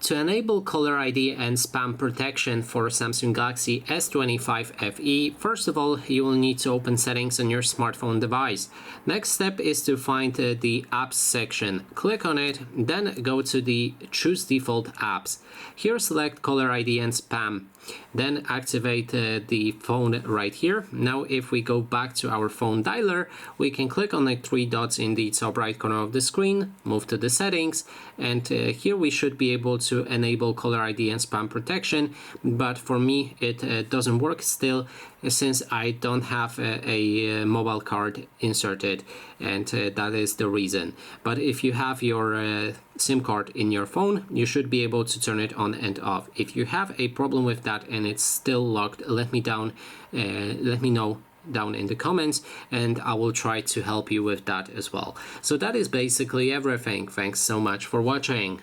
To enable caller ID and spam protection for Samsung Galaxy S25 FE, first of all, you will need to open settings on your smartphone device. Next step is to find the apps section. Click on it, then go to the choose default apps. Here select caller ID and spam. Then activate the phone right here. Now if we go back to our phone dialer, we can click on the three dots in the top right corner of the screen, move to the settings, and here we should be able to enable caller ID and spam protection, but for me it doesn't work still since I don't have a mobile card inserted, and that is the reason. But if you have your SIM card in your phone, you should be able to turn it on and off. If you have a problem with that and it's still locked, let me know down in the comments, and I will try to help you with that as well. So that is basically everything. Thanks so much for watching.